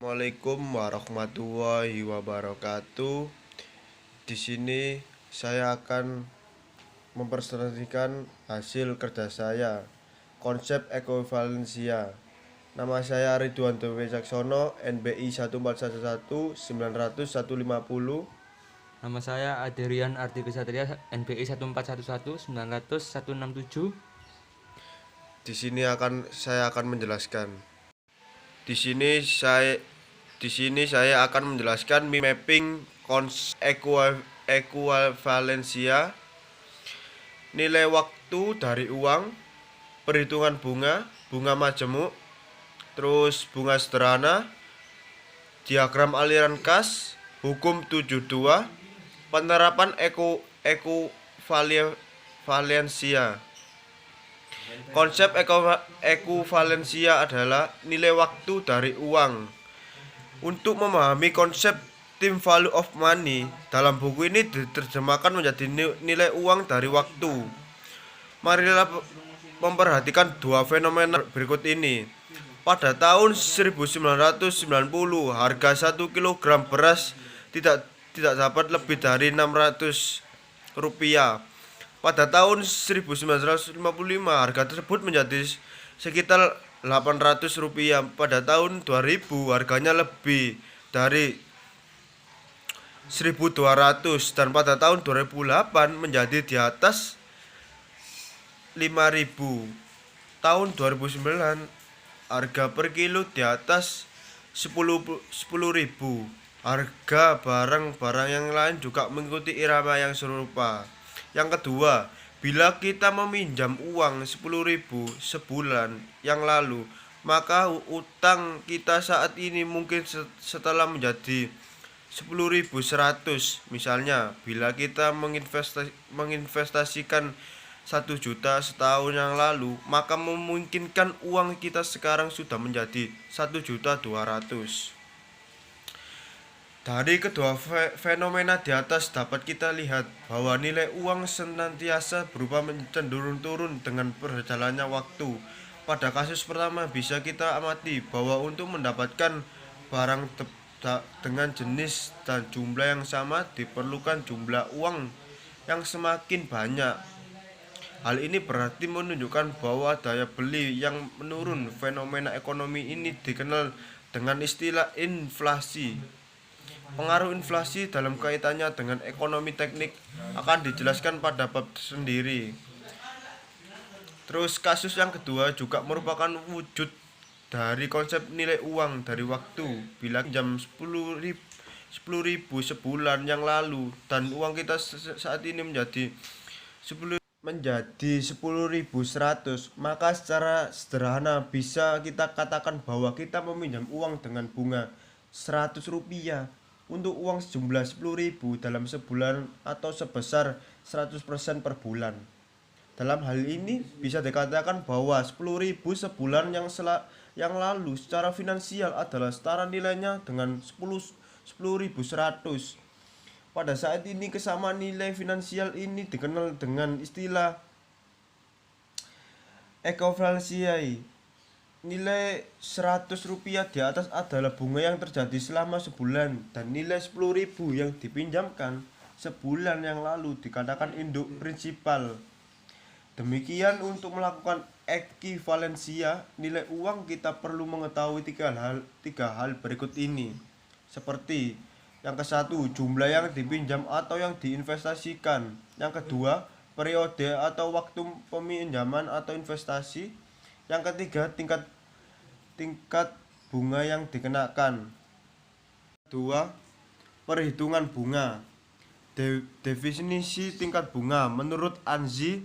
Assalamualaikum warahmatullahi wabarakatuh. Di sini saya akan mempresentasikan hasil kerja saya, konsep ekovalensia. Nama saya Ridwan Dewi Caksono, NBI 14111 Nama saya Adrian Ardi Kesatria, NBI 14111 Di sini saya akan menjelaskan. Di sini saya akan menjelaskan mapping ekuivalensia, nilai waktu dari uang, perhitungan bunga, bunga majemuk, terus bunga sederhana, diagram aliran kas, hukum 72, penerapan ekuivalensia. Konsep ekuivalensia adalah nilai waktu dari uang. Untuk memahami konsep time value of money, dalam buku ini diterjemahkan menjadi nilai uang dari waktu. Marilah memperhatikan dua fenomena berikut ini. Pada tahun 1990, harga 1 kg beras tidak dapat lebih dari 600 rupiah. Pada tahun 1955, harga tersebut menjadi sekitar 800 rupiah. Pada tahun 2000, harganya lebih dari 1.200, dan pada tahun 2008 menjadi di atas 5.000. Tahun 2009, harga per kilo di atas 10.000. Harga barang-barang yang lain juga mengikuti irama yang serupa. Yang kedua, bila kita meminjam uang 10.000 sebulan yang lalu, maka utang kita saat ini mungkin setelah menjadi 10.100. Misalnya, bila kita menginvestasikan 1 juta setahun yang lalu, maka memungkinkan uang kita sekarang sudah menjadi 1.200.000. Dari kedua fenomena di atas dapat kita lihat bahwa nilai uang senantiasa berubah cenderung turun dengan berjalannya waktu. Pada kasus pertama bisa kita amati bahwa untuk mendapatkan barang dengan jenis dan jumlah yang sama diperlukan jumlah uang yang semakin banyak. Hal ini berarti menunjukkan bahwa daya beli yang menurun. Fenomena ekonomi ini dikenal dengan istilah inflasi. Pengaruh inflasi dalam kaitannya dengan ekonomi teknik akan dijelaskan pada bab sendiri. Terus kasus yang kedua juga merupakan wujud dari konsep nilai uang dari waktu. Bila jam 10.000 sebulan yang lalu dan uang kita saat ini menjadi 10.100, maka secara sederhana bisa kita katakan bahwa kita meminjam uang dengan bunga 100 rupiah untuk uang sejumlah 10.000 dalam sebulan atau sebesar 100% per bulan. Dalam hal ini bisa dikatakan bahwa 10.000 sebulan yang lalu secara finansial adalah setara nilainya dengan 10.100. Pada saat ini kesamaan nilai finansial ini dikenal dengan istilah ekuivalensia. Nilai 100 rupiah di atas adalah bunga yang terjadi selama sebulan, dan nilai 10.000 yang dipinjamkan sebulan yang lalu dikatakan induk prinsipal. Demikian, untuk melakukan ekuivalensia nilai uang kita perlu mengetahui tiga hal berikut ini. Seperti yang ke satu, jumlah yang dipinjam atau yang diinvestasikan. Yang kedua, periode atau waktu peminjaman atau investasi. Yang ketiga, tingkat bunga yang dikenakan. Dua, perhitungan bunga. Definisi tingkat bunga menurut Anzi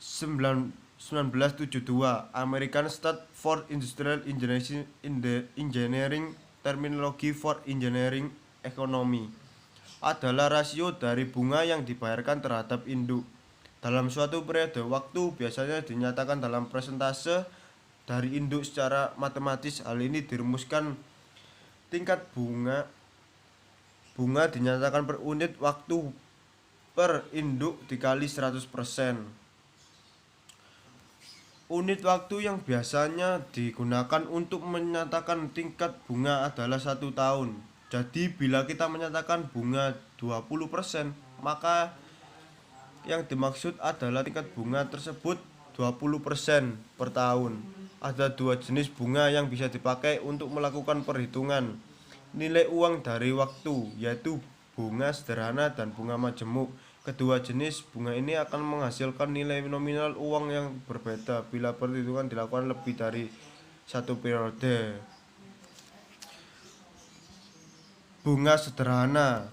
1972, American State for Industrial Engineering Terminology for Engineering Economy, adalah rasio dari bunga yang dibayarkan terhadap induk dalam suatu periode waktu, biasanya dinyatakan dalam persentase dari induk secara matematis. Hal ini dirumuskan tingkat bunga dinyatakan per unit waktu per induk dikali 100%. Unit waktu yang biasanya digunakan untuk menyatakan tingkat bunga adalah 1 tahun. Jadi bila kita menyatakan bunga 20%, maka yang dimaksud adalah tingkat bunga tersebut 20% per tahun. Ada dua jenis bunga yang bisa dipakai untuk melakukan perhitungan nilai uang dari waktu, yaitu bunga sederhana dan bunga majemuk. Kedua jenis bunga ini akan menghasilkan nilai nominal uang yang berbeda bila perhitungan dilakukan lebih dari satu periode. Bunga sederhana.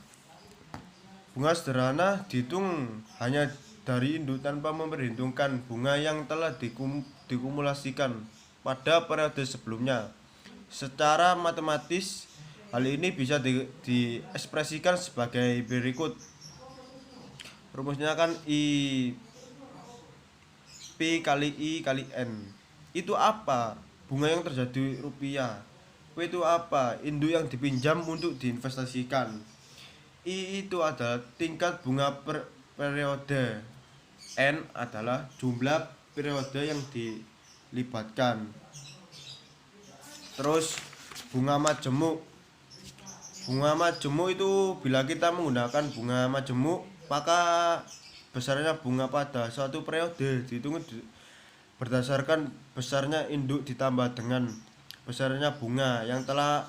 Bunga sederhana dihitung hanya dari induk tanpa memperhitungkan bunga yang telah dikumulasikan pada periode sebelumnya. Secara matematis, hal ini bisa diekspresikan sebagai berikut. Rumusnya kan P kali I kali N. Itu apa? Bunga yang terjadi rupiah. P itu apa? Induk yang dipinjam untuk diinvestasikan. I itu adalah tingkat bunga per periode. N adalah jumlah periode yang dilibatkan. Terus bunga majemuk. Bunga majemuk itu bila kita menggunakan bunga majemuk, maka besarnya bunga pada suatu periode dihitung berdasarkan besarnya induk ditambah dengan besarnya bunga yang telah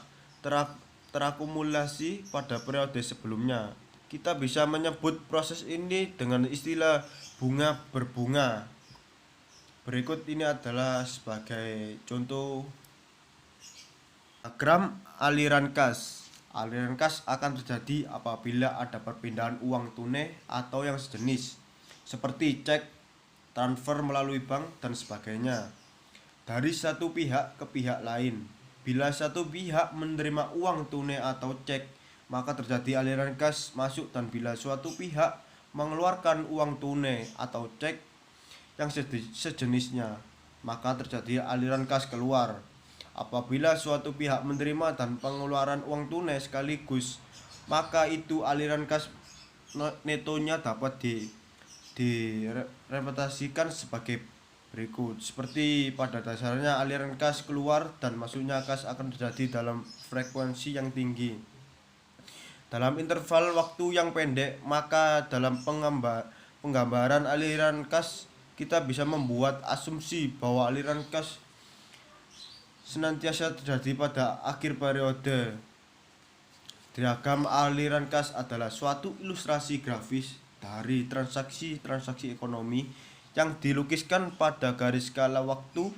terakumulasi pada periode sebelumnya. Kita bisa menyebut proses ini dengan istilah bunga berbunga. Berikut ini adalah sebagai contoh diagram aliran kas. Aliran kas akan terjadi apabila ada perpindahan uang tunai atau yang sejenis, seperti cek, transfer melalui bank, dan sebagainya, dari satu pihak ke pihak lain. Bila satu pihak menerima uang tunai atau cek, maka terjadi aliran kas masuk, dan bila suatu pihak mengeluarkan uang tunai atau cek yang sejenisnya, maka terjadi aliran kas keluar. Apabila suatu pihak menerima dan pengeluaran uang tunai sekaligus, maka itu aliran kas netonya dapat direputasikan sebagai berikut. Seperti pada dasarnya aliran kas keluar dan masuknya kas akan terjadi dalam frekuensi yang tinggi dalam interval waktu yang pendek, maka dalam penggambaran aliran kas kita bisa membuat asumsi bahwa aliran kas senantiasa terjadi pada akhir periode. Diagram aliran kas adalah suatu ilustrasi grafis dari transaksi ekonomi yang dilukiskan pada garis skala waktu.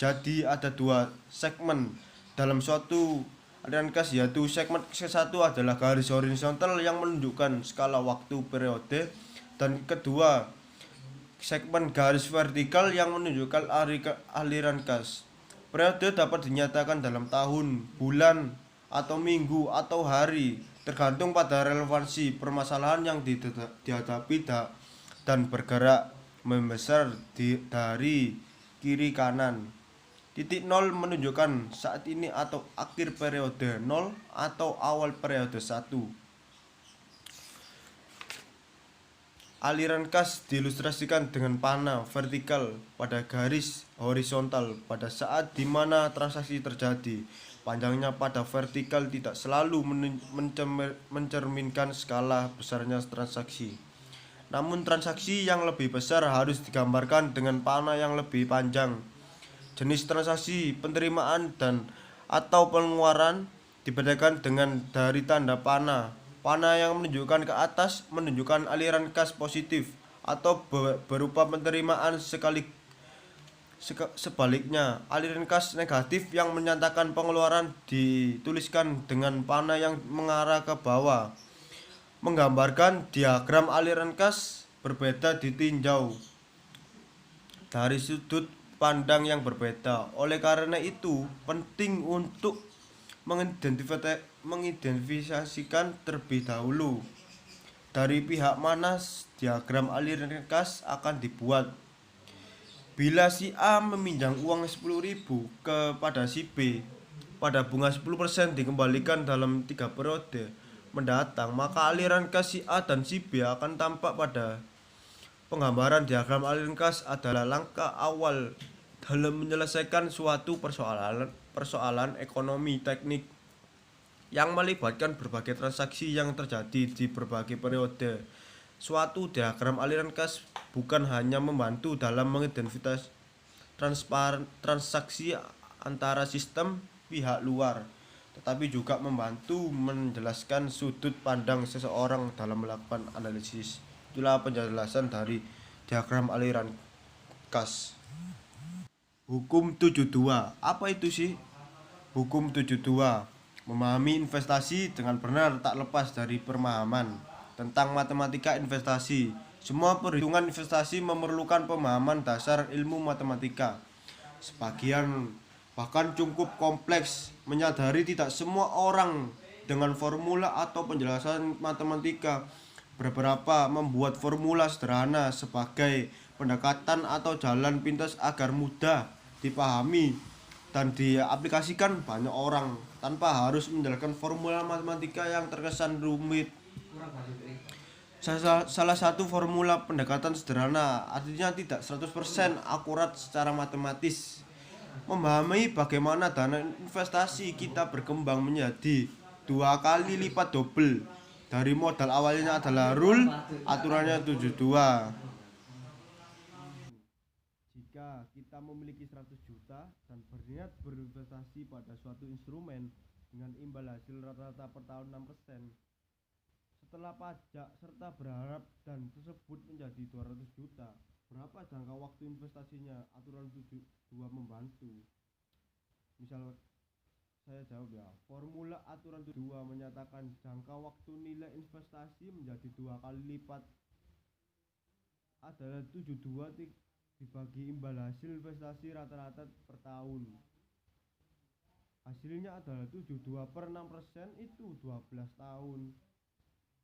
Jadi ada dua segmen dalam suatu aliran kas, yaitu segmen ke-1 adalah garis horizontal yang menunjukkan skala waktu periode, dan kedua segmen garis vertikal yang menunjukkan aliran kas. Periode dapat dinyatakan dalam tahun, bulan, atau minggu, atau hari, tergantung pada relevansi permasalahan yang dihadapi dan bergerak membesar dari kiri kanan. Titik 0 menunjukkan saat ini atau akhir periode 0 atau awal periode 1. Aliran kas diilustrasikan dengan panah vertikal pada garis horizontal pada saat di mana transaksi terjadi. Panjangnya pada vertikal tidak selalu mencerminkan skala besarnya transaksi. Namun transaksi yang lebih besar harus digambarkan dengan panah yang lebih panjang. Jenis transaksi penerimaan dan atau pengeluaran dibedakan dengan dari tanda panah. Panah yang menunjukkan ke atas menunjukkan aliran kas positif atau berupa penerimaan sebaliknya, aliran kas negatif yang menyatakan pengeluaran dituliskan dengan panah yang mengarah ke bawah. Menggambarkan diagram aliran kas berbeda ditinjau dari sudut pandang yang berbeda. Oleh karena itu, penting untuk mengidentifikasikan terlebih dahulu dari pihak mana diagram aliran kas akan dibuat. Bila si A meminjam uang 10.000 kepada si B pada bunga 10% dikembalikan dalam 3 periode mendatang, maka aliran kas si A dan si B akan tampak pada penggambaran. Diagram aliran kas adalah langkah awal dalam menyelesaikan suatu persoalan ekonomi teknik yang melibatkan berbagai transaksi yang terjadi di berbagai periode. Suatu diagram aliran kas bukan hanya membantu dalam mengidentifikasi transaksi antara sistem pihak luar, tetapi juga membantu menjelaskan sudut pandang seseorang dalam melakukan analisis. Itulah penjelasan dari diagram aliran kas. Hukum 72. Apa itu sih? Hukum 72. Memahami investasi dengan benar tak lepas dari pemahaman tentang matematika investasi. Semua perhitungan investasi memerlukan pemahaman dasar ilmu matematika. Sebagian bahkan cukup kompleks, menyadari tidak semua orang dengan formula atau penjelasan matematika. Beberapa membuat formula sederhana sebagai pendekatan atau jalan pintas agar mudah dipahami dan diaplikasikan banyak orang tanpa harus menjalankan formula matematika yang terkesan rumit. Salah satu formula pendekatan sederhana artinya tidak 100% akurat secara matematis. Memahami bagaimana dana investasi kita berkembang menjadi 2 kali lipat double dari modal awalnya adalah rule aturannya 72. Jika kita memiliki 100 juta dan berniat berinvestasi pada suatu instrumen dengan imbal hasil rata-rata per tahun 6%, setelah pajak serta berharap dan tersebut menjadi 200 juta, berapa jangka waktu investasinya? Aturan 72 membantu. Misal saya jawab ya, formula aturan 72 menyatakan jangka waktu nilai investasi menjadi 2 kali lipat adalah 72 dibagi imbal hasil investasi rata-rata per tahun. Hasilnya adalah 72 per 6%, itu 12 tahun.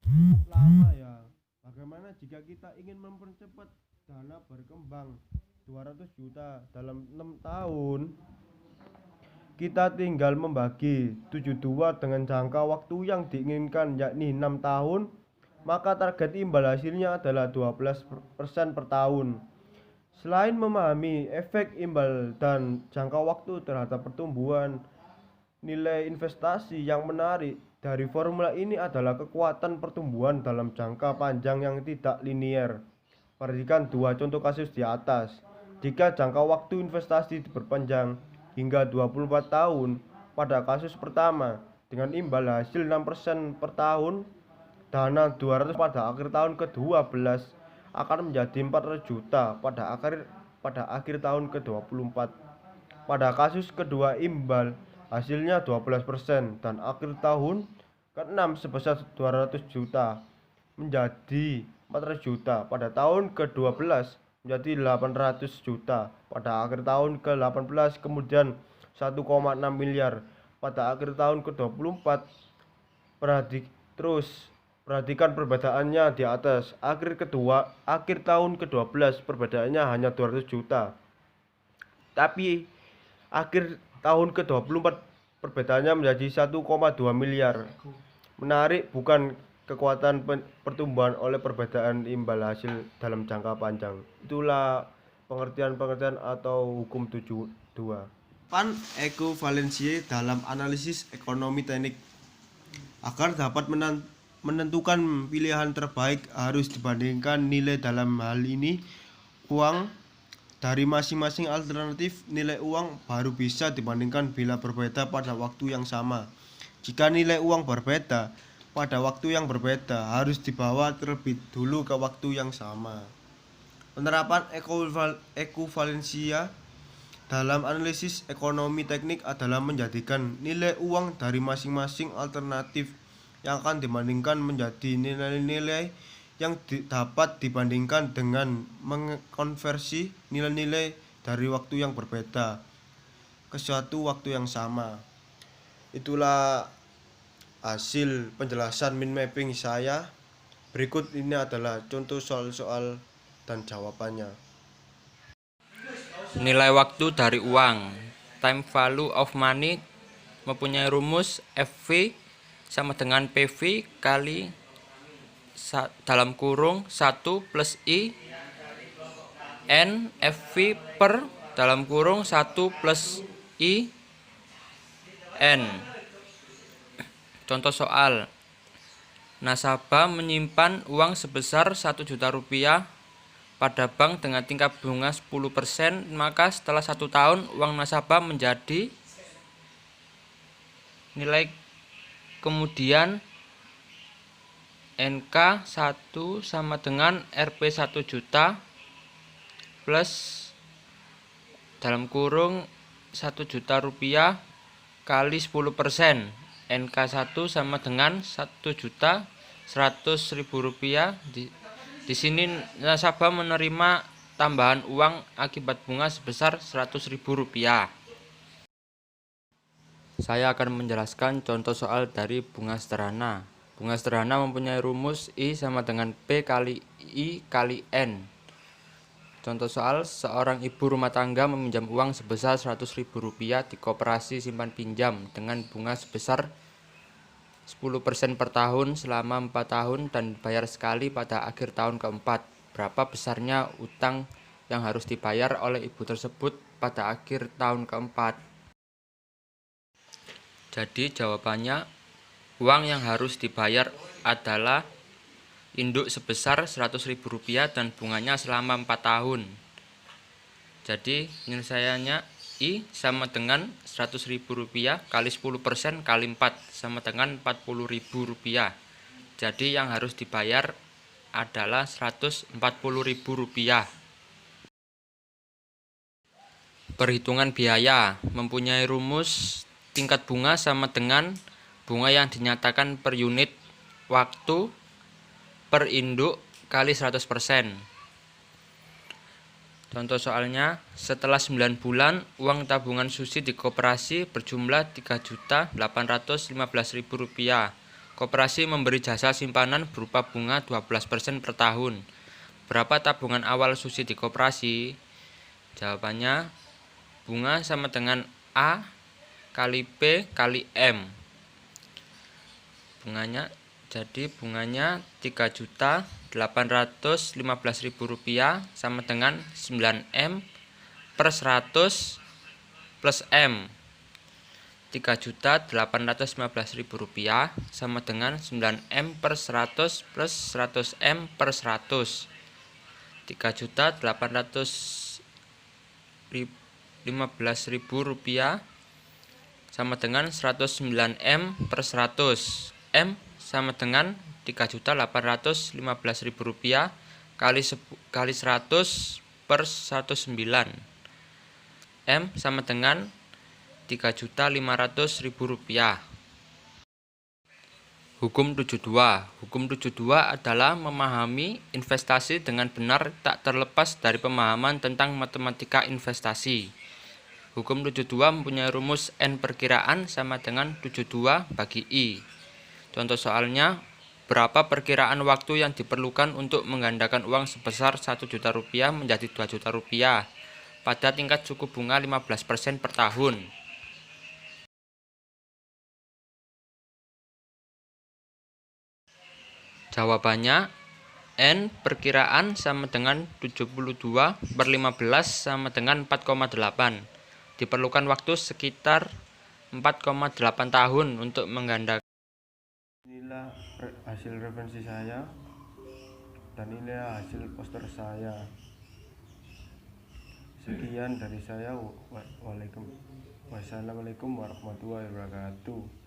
Cukup lama ya. Bagaimana jika kita ingin mempercepat dana berkembang 200 juta dalam 6 tahun? Kita tinggal membagi 72 dengan jangka waktu yang diinginkan, yakni 6 tahun, maka target imbal hasilnya adalah 12% per tahun. Selain memahami efek imbal dan jangka waktu terhadap pertumbuhan nilai investasi, yang menarik dari formula ini adalah kekuatan pertumbuhan dalam jangka panjang yang tidak linier. Perhatikan dua contoh kasus di atas. Jika jangka waktu investasi diperpanjang hingga 24 tahun pada kasus pertama dengan imbal hasil 6% per tahun, dana 200 pada akhir tahun ke-12 akan menjadi 400 juta pada akhir tahun ke-24. Pada kasus kedua imbal hasilnya 12% dan akhir tahun ke-6 sebesar 200 juta menjadi 400 juta pada tahun ke-12 menjadi 800 juta pada akhir tahun ke-18, kemudian 1,6 miliar pada akhir tahun ke-24. Perhatikan perbedaannya di atas. Akhir tahun ke-12 perbedaannya hanya 200 juta. Tapi akhir tahun ke-24 perbedaannya menjadi 1,2 miliar. Menarik bukan kekuatan pertumbuhan oleh perbedaan imbal hasil dalam jangka panjang. Itulah pengertian atau hukum 72. Pan ekuivalensi dalam analisis ekonomi teknik. Agar dapat menentukan pilihan terbaik harus dibandingkan nilai, dalam hal ini uang, dari masing-masing alternatif. Nilai uang baru bisa dibandingkan bila berbeda pada waktu yang sama. Jika nilai uang berbeda pada waktu yang berbeda, harus dibawa terlebih dulu ke waktu yang sama. Penerapan ekuivalensia dalam analisis ekonomi teknik adalah menjadikan nilai uang dari masing-masing alternatif yang akan dibandingkan menjadi nilai-nilai yang dapat dibandingkan dengan mengkonversi nilai-nilai dari waktu yang berbeda ke suatu waktu yang sama. Itulah hasil penjelasan mind mapping saya. Berikut ini adalah contoh soal-soal dan jawabannya. Nilai waktu dari uang, time value of money, mempunyai rumus FV sama dengan PV kali dalam kurung 1 plus I N FV per dalam kurung 1 plus I N. Contoh soal, nasabah menyimpan uang sebesar 1 juta rupiah pada bank dengan tingkat bunga 10%, maka setelah 1 tahun uang nasabah menjadi nilai kemudian NK 1 sama dengan Rp 1 juta plus dalam kurung 1 juta rupiah kali 10%. NK 1 sama dengan 1 juta 100.000 rupiah. Di sini nasabah menerima tambahan uang akibat bunga sebesar 100.000 rupiah. Saya akan menjelaskan contoh soal dari bunga sederhana. Bunga sederhana mempunyai rumus I sama dengan P kali I kali N. Contoh soal, seorang ibu rumah tangga meminjam uang sebesar 100.000 rupiah di koperasi simpan pinjam dengan bunga sebesar 10% per tahun selama 4 tahun dan dibayar sekali pada akhir tahun keempat. Berapa besarnya utang yang harus dibayar oleh ibu tersebut pada akhir tahun keempat? Jadi jawabannya, uang yang harus dibayar adalah induk sebesar 100.000 rupiah dan bunganya selama 4 tahun. Jadi penyelesaiannya I sama dengan 100.000 rupiah kali 10% kali 4 sama dengan 40.000 rupiah. Jadi yang harus dibayar adalah 140.000 rupiah. Perhitungan biaya mempunyai rumus tingkat bunga sama dengan bunga yang dinyatakan per unit waktu per induk kali 100%. Contoh soalnya, setelah 9 bulan uang tabungan Susi di koperasi berjumlah 3.815.000 rupiah. Koperasi memberi jasa simpanan berupa bunga 12% per tahun. Berapa tabungan awal Susi di koperasi? Jawabannya, bunga sama dengan A kali P kali M. Bunganya 3.815.000 rupiah sama dengan 9M per 100 plus M. 3.815.000 rupiah sama dengan 9M per 100 plus 100M per 100. 3.815.000 rupiah sama dengan 109M per 100. M sama dengan 3.815.000 rupiah kali 100 per 19. M sama dengan 3.500.000 rupiah. Hukum 72. Hukum 72 adalah memahami investasi dengan benar tak terlepas dari pemahaman tentang matematika investasi. Hukum 72 mempunyai rumus N perkiraan sama dengan 72 bagi I. Contoh soalnya, berapa perkiraan waktu yang diperlukan untuk menggandakan uang sebesar 1 juta rupiah menjadi 2 juta rupiah pada tingkat suku bunga 15% per tahun. Jawabannya, N perkiraan sama dengan 72 per 15 sama dengan 4,8. Diperlukan waktu sekitar 4,8 tahun untuk menggandakan. Inilah hasil referensi saya dan inilah hasil poster saya. Sekian dari saya. Wassalamualaikum warahmatullahi wabarakatuh.